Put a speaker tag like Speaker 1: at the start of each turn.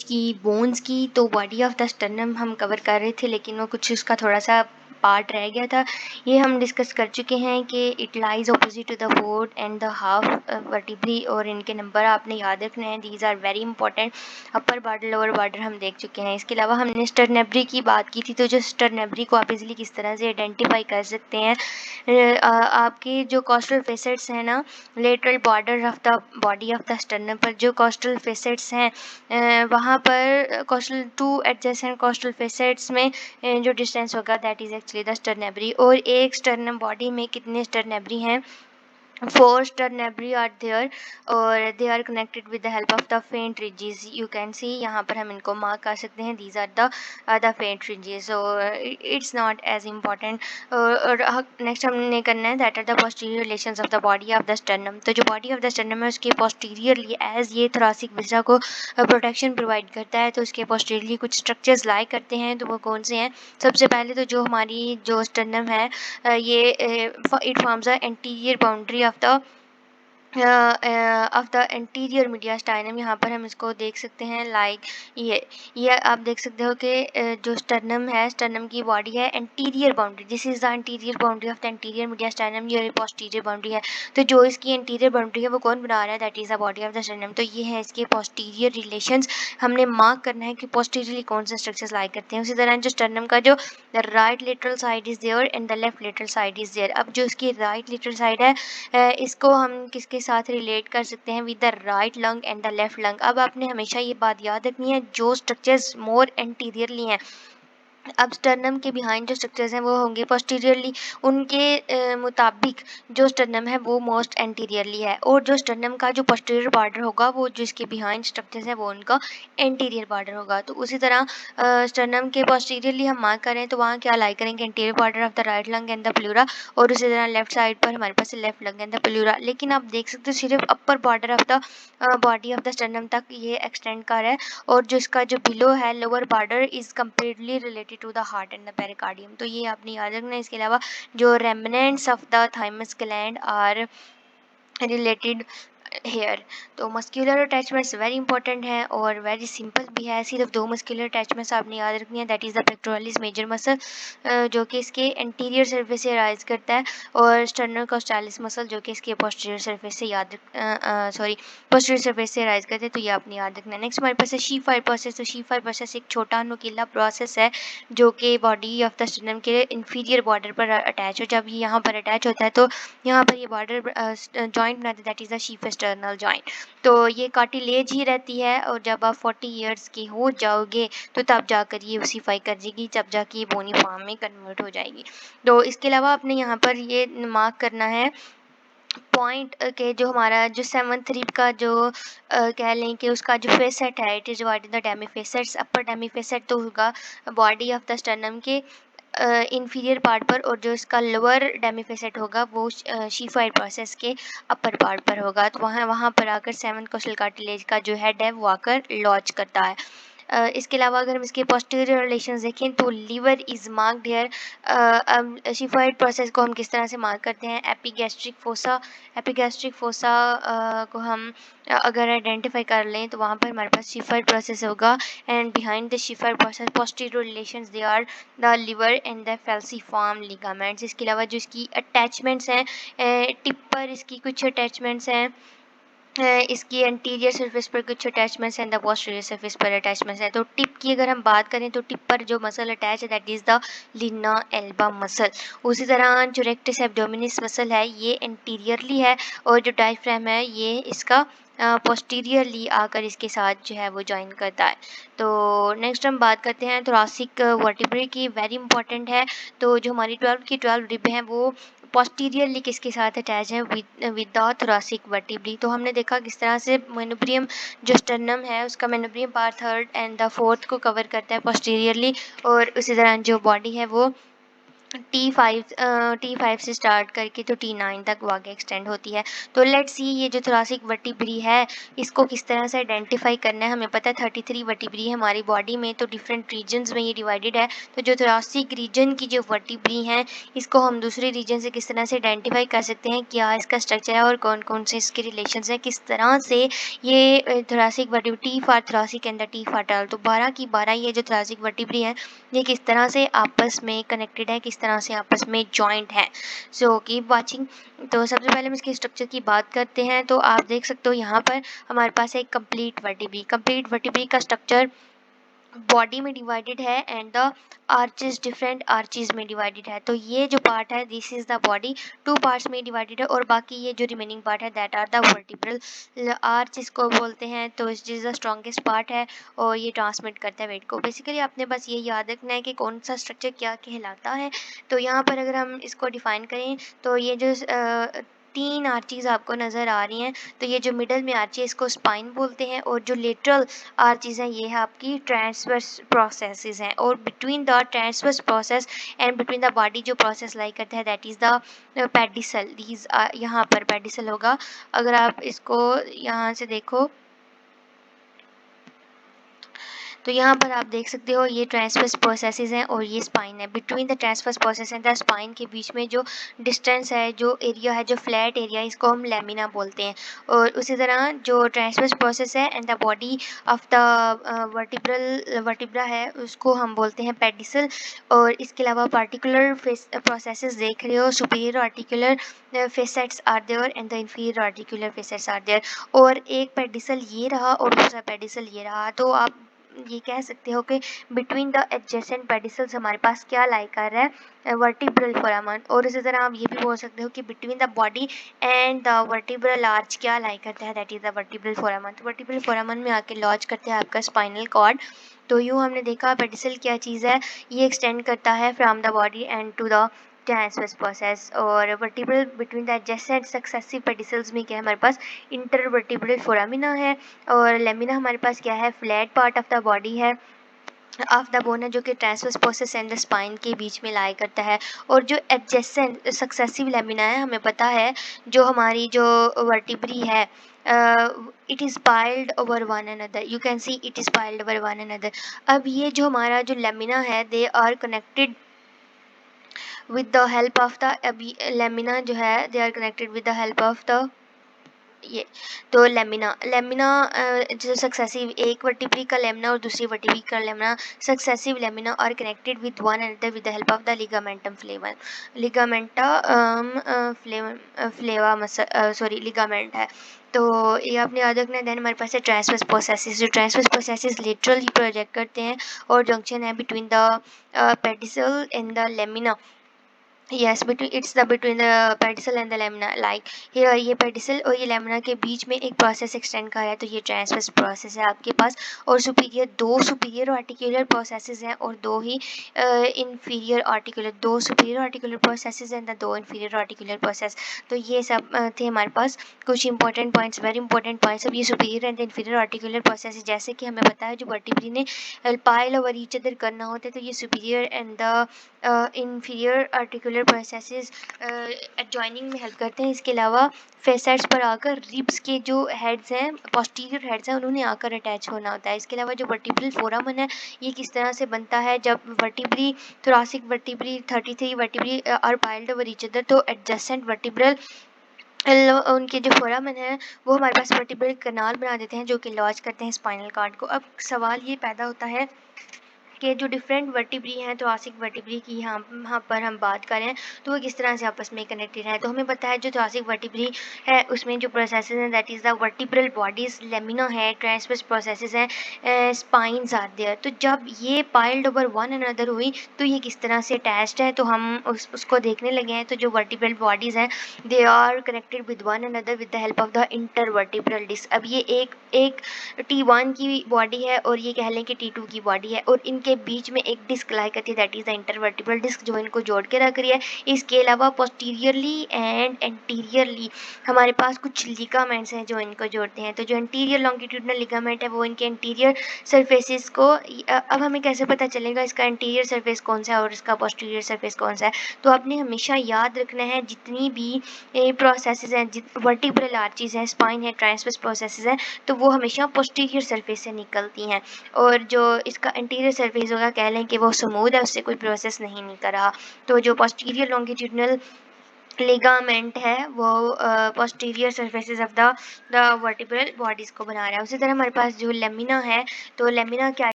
Speaker 1: की बोन्स की। तो बॉडी ऑफ द स्टर्नम हम कवर कर रहे थे, लेकिन वो कुछ उसका थोड़ा सा पार्ट रह गया था। ये हम डिस्कस कर चुके हैं कि it lies opposite to the fourth and the half vertebrae, और इनके नंबर आपने याद रखने हैं। These are very important. Upper border lower border हम देख चुके हैं। इसके अलावा हमने स्टर्नेब्री की बात की थी। तो जो स्टर्नेब्री को आप इजीली किस तरह से आइडेंटिफाई कर सकते हैं, आपके जो कॉस्टल फेसेट्स हैं ना, lateral border of the body of the sternum पर जो कॉस्टल फेसेट्स हैं, वहाँ पर costal two adjacent costal facets में जो डिस्टेंस होगा that is actually the sternebrae. और एक स्टर्नम बॉडी में कितने स्टर्नेब्री हैं? 4 sternabry are there, और they are connected with the help of the faint ridges. You can see यहाँ पर हम इनको मार्क कर सकते हैं. These are the faint ridges. So it's not as important. और next हमने करना है that are the posterior relations of the body of the sternum. तो जो body of the sternum है उसके posteriorly as ये thoracic viscera को protection provide करता है, तो उसके posteriorly कुछ structures lie करते हैं. तो वो कौन से हैं? सबसे पहले तो जो हमारी जो sternum है, ये it forms a anterior boundary of the anterior mediastinum. यहाँ पर हम इसको देख सकते हैं लाइक ये आप देख सकते हो कि जो स्टर्नम है, स्टर्नम की बॉडी है, anterior boundary, this is the anterior boundary of the anterior mediastinum. ये पोस्टीरियर बाउंड्री है. तो जो इसकी एंटीरियर बाउंड्री है वो कौन बना रहा है? That is the body of the sternum. तो ये है इसके पोस्टीरियर रिलेशंस. हमने मार्क करना है कि पोस्टीरियरली कौन से स्ट्रक्चर्स लाई करते हैं. उसी तरह जो स्टर्नम का जो right lateral side is there and the left lateral side is there. अब जो इसकी राइट लेटरल साइड है, इसको हम किसके साथ रिलेट कर सकते हैं? With the right lung and the left lung. अब आपने हमेशा ये बात याद रखनी है, जो स्ट्रक्चर्स मोर एंटीरियरली हैं, अब स्टर्नम के बिहाइंड जो स्ट्रक्चर्स हैं वो होंगे पोस्टीरियरली. उनके मुताबिक जो स्टर्नम है वो मोस्ट एंटीरियरली है, और जो स्टर्नम का जो पोस्टीरियर बॉर्डर होगा वो जो इसके बिहाइंड स्ट्रक्चर्स हैं वो उनका एंटीरियर बॉर्डर होगा. तो उसी तरह स्टर्नम के पोस्टीरियरली हम मार्क करें तो वहाँ क्या लाई करेंगे? Anterior border of the right lung and the pleura. और उसी तरह लेफ्ट साइड पर हमारे पास left lung and the pleura. लेकिन आप देख सकते हो सिर्फ upper border of the body of the sternum तक ये एक्सटेंड कर रहा है, और जो इसका जो बिलो है lower border is completely related to the heart and the pericardium. तो ये आपने याद रखना है. इसके अलावा जो remnants of the thymus gland are related here. तो मस्क्यूलर अटैचमेंट्स वेरी इंपॉर्टेंट है और वेरी सिंपल भी है. सिर्फ 2 मस्क्यूलर अटैचमेंट्स आपने याद रखनी है. That is the pectoralis major muscle, जो कि इसके एंटीरियर सरफेस से राइज करता है, और स्टर्नल कॉस्टालिस मसल जो कि इसके पोस्टीरियर सरफेस से पोस्टीरियर सरफेस से राइज करते हैं. तो ये आपने याद रखना है. नेक्स्ट हमारे पास है शी फाइव प्रोसेस. तो शी फाइव प्रोसेस एक छोटा नुकीला प्रोसेस है जो कि बॉडी ऑफ द स्टर्नम के इंफीरियर बॉर्डर पर अटैच हो. जब ये यहाँ पर अटैच होता है तो यहाँ पर ये बॉर्डर जॉइंट बनाते हैं, that is the sheath external joint. तो ये कार्टिलेज ही रहती है, और जब आप 40 ईयर्स के हो जाओगे तो तब जाकर ये ओसीफाई कर जाएगी, तब जाके ये बोनी फॉर्म में कन्वर्ट हो जाएगी. तो इसके अलावा आपने यहाँ पर ये मार्क करना है पॉइंट के जो हमारा जो 7th रिब का जो कह लें कि उसका जो फेसेट है, इट इज़ डिवाइडेड द डेमीफेसेट्स. अपर डेमीफेसेट तो होगा बॉडी ऑफ द स्टर्नम के इंफीरियर पार्ट पर, और जो इसका लोअर डेमीफेसेट होगा वो शीफाइड प्रोसेस के अपर पार्ट पर होगा. तो वहाँ पर आकर 7th कोस्टल कार्टिलेज का जो हेड है वो आकर लॉन्च करता है. इसके अलावा अगर हम इसके पोस्टीरियर रिलेशंस देखें तो liver is marked here. Xiphoid process को हम किस तरह से मार्क करते हैं? एपिगैस्ट्रिक फोसा को हम अगर आइडेंटिफाई कर लें तो वहाँ पर हमारे पास शीफाइड प्रोसेस होगा, and behind the xiphoid process posterior relations they are the liver and the falciform ligaments. इसके अलावा जो इसकी अटैचमेंट्स हैं, टिप पर इसकी कुछ अटैचमेंट्स हैं, इसकी एंटीरियर सरफेस पर कुछ अटैचमेंट्स हैं, द पोस्टीरियर सरफेस पर अटैचमेंट्स हैं. तो टिप की अगर हम बात करें तो टिप पर जो मसल अटैच है that is the linea alba muscle. उसी तरह जो रेक्टस एब्डोमिनिस मसल है ये एंटीरियरली है, और जो डायफ्राम है ये इसका पोस्टीरियरली आकर इसके साथ जो है वो ज्वाइन करता है. तो नेक्स्ट हम बात करते हैं थोरासिक वर्टिब्रे की. वेरी इंपॉर्टेंट है. तो जो हमारी 12 की 12 रिब हैं वो पोस्टीरियरली किसके साथ अटैच है? With the thoracic vertebrae. तो हमने देखा किस तरह से मेनोब्रियम जो स्टर्नम है उसका मेनोब्रियम part 3rd and the 4th को कवर करता है पोस्टीरियरली, और उसी तरह जो बॉडी है वो T5 से स्टार्ट करके तो T9 तक वो आगे एक्सटेंड होती है। तो लेट्स सी ये जो थोरासिक वर्टिब्री है इसको किस तरह से आइडेंटिफाई करना है। हमें पता है 33 वर्टिब्री है हमारी बॉडी में, तो डिफरेंट रीजन्स में ये डिवाइडेड है। तो जो थोरासिक रीजन की जो वर्टिब्री हैं इसको हम दूसरे रीजन से किस तरह से आइडेंटिफाई कर सकते हैं, क्या इसका स्ट्रक्चर है और कौन कौन से इसके रिलेशंस हैं, किस तरह से ये thoracic vertebrae T for thoracic and the T for टल, तो 12 की 12 ये जो थोरासिक वर्टिब्री है ये किस तरह से आपस में कनेक्टेड है, किस तरह से आपस में जॉइंट है। So keep watching. तो सबसे पहले हम इसके स्ट्रक्चर की बात करते हैं। तो आप देख सकते हो यहाँ पर हमारे पास एक कंप्लीट वर्टिब्री का स्ट्रक्चर बॉडी में डिवाइडेड है and the arches different arches में डिवाइडेड है। तो ये जो पार्ट है this is the body, two parts में डिवाइडेड है और बाकी ये जो रिमेनिंग पार्ट है that are the vertebral arch इसको बोलते हैं। तो इस इज द स्ट्रॉन्गेस्ट पार्ट है और ये ट्रांसमिट करता है वेट को। बेसिकली आपने बस ये याद रखना है कि कौन सा स्ट्रक्चर क्या कहलाता है। तो यहाँ पर अगर हम इसको डिफाइन करें तो ये जो 3 आर्चीज आपको नज़र आ रही हैं, तो ये जो मिडल में आर्ची है इसको स्पाइन बोलते हैं और जो लेटरल आर्चीज हैं ये है आपकी ट्रांसवर्स प्रोसेसेस हैं। और between the transverse process and between the body जो प्रोसेस लाई करता है that is the pedicel. These यहाँ पर पेडिसल होगा। अगर आप इसको यहाँ से देखो तो यहाँ पर आप देख सकते हो ये ट्रांसवर्स प्रोसेसेस हैं और ये स्पाइन है। Between the transverse process and the spine के बीच में जो डिस्टेंस है, जो एरिया है, जो फ्लैट एरिया, इसको हम लेमिना बोलते हैं। और उसी तरह जो ट्रांसवर्स प्रोसेस है and the body of the vertebra है उसको हम बोलते हैं पेडिसल। और इसके अलावा पार्टिकुलर प्रोसेसेस देख रहे हो, superior articular facets are there and the inferior articular facets are there. और एक पेडिसल ये रहा और दूसरा पेडिसल ये रहा। तो आप ये कह सकते हो कि बिटवीन द एडजेसेंट पेडिसल्स हमारे पास क्या लाई कर रहा है, वर्टिब्रल फोरामन। और इसी तरह आप ये भी बोल सकते हो कि between the body and the vertebral arch क्या लाई करता है, दैट इज द वर्टिब्रल फोरामन। तो वर्टिब्रल फोरामन में आके लॉज करते हैं आपका स्पाइनल कॉर्ड। तो यूँ हमने देखा पेडिसल क्या चीज़ है, ये एक्सटेंड करता है from the body and to the transverse process. और vertebral between the adjacent successive pedicles में क्या है हमारे पास, इंटरवर्टिब्रल फोरामिना है। और लेमिना हमारे पास क्या है, flat part of the body है, ऑफ द बोन है, जो कि transverse process and the spine के बीच में लाई करता है। और जो एडजेसेंट सक्सेसिव लेमिना है हमें पता है जो हमारी जो वर्टिब्री है it is piled over one another, you can see it is piled over one another. अब ये जो हमारा जो लेमिना है they are connected with the help of the, अभी लेमिना जो है they are connected with the help of the ये। तो लेमिना जो सक्सेसिव एक वर्टिब्री का लेमिना और दूसरी वर्टिब्री का lamina, successive lamina are connected with one another with the help of the ligamentum flava. Ligamenta flava sorry ligament है। तो ये आपने याद रखना है। देन हमारे पास है ट्रांसवर्स प्रोसेसेस, जो ट्रांसवर्स प्रोसेसेस लिटरली प्रोजेक्ट करते हैं और जंक्शन है between the pedicel and the lamina. Yes, between the pedicel and the lamina. Like here ये pedicel और ये lamina के बीच में एक प्रोसेस एक्सटेंड कर रहा है, तो ये ट्रांसवर्स प्रोसेस है आपके पास। और दो सुपीरियर आर्टिकुलर प्रोसेसेस हैं और दो ही इंफीरियर आर्टिकुलर, दो सुपीरियर आर्टिकुलर प्रोसेसेस एंड दो इंफीरियर आर्टिकुलर प्रोसेस। तो ये सब थे हमारे पास कुछ important points, very important points. अब ये superior and inferior articular process जैसे कि हमें पता है जो वर्टिब्री ने पाइल ओवर ईच अदर करना होता है, तो ये superior and the inferior articular processes adjoining में हेल्प करते हैं। इसके अलावा फेसेट्स पर आकर रिब्स के जो हेड्स हैं, पोस्टीरियर हेड्स हैं, उन्होंने आकर अटैच होना होता है। इसके अलावा जो वर्टिब्रल फोरामन है ये किस तरह से बनता है, जब vertebrae thoracic vertebrae 33 vertebrae are piled over each other, तो एडजेसेंट वर्टिब्रल उनके जो फोरामन है वो हमारे पास वर्टिब्रल कनाल बना देते हैं जो कि लॉज करते हैं स्पाइनल कॉर्ड को। अब सवाल ये पैदा होता है कि जो डिफरेंट वर्टिब्री हैं, थोरासिक वर्टिब्री की यहाँ पर हम बात करें तो वो किस तरह से आपस में कनेक्टेड है। तो हमें पता है जो थोरासिक वर्टिब्री है उसमें जो प्रोसेसेस हैं that is the vertebral bodies, lamina है, ट्रांसवर्स प्रोसेसेस हैं, स्पाइन्स आर देयर। तो जब ये पाइल्ड ओवर वन अनदर हुई तो ये किस तरह से अटैच्ड है, तो हम उसको देखने लगे हैं। तो जो वर्टिब्रल बॉडीज़ हैं they are connected with one another with the help of the intervertebral disc. अब ये एक T1 की बॉडी है और ये कह लें कि T2 की बॉडी है और इनके के बीच में एक डिस्क लाई करती है, that is the intervertebral disc, जो इनको जोड़ के रख रही है। इसके अलावा पोस्टीरियरली एंड एंटीरियरली हमारे पास कुछ लिगामेंट्स हैं जो इनको जोड़ते हैं। तो जो एंटीरियर लॉन्गिट्यूडनल लिगामेंट है वो इनके एंटीरियर सरफेसेस को, अब हमें कैसे पता चलेगा इसका एंटीरियर सरफेस कौन सा है और इसका पोस्टीरियर सरफेस कौन सा है? तो आपने हमेशा याद रखना है जितनी भी प्रोसेसेस हैं, वर्टिब्रल आर्चीज हैं, स्पाइन है, ट्रांसवर्स प्रोसेसेस हैं, तो वो हमेशा पोस्टीरियर सरफेस से निकलती हैं। और जो इसका एंटीरियर सरफेस होगा, कह लें कि वो स्मूथ है, उससे कोई प्रोसेस नहीं निकल रहा। तो जो पोस्टीरियर लॉन्गिट्यूडनल लिगामेंट है वो posterior surfaces of the vertebral bodies को बना रहा है। उसी तरह हमारे पास जो लेमिना है, तो लेमिना क्या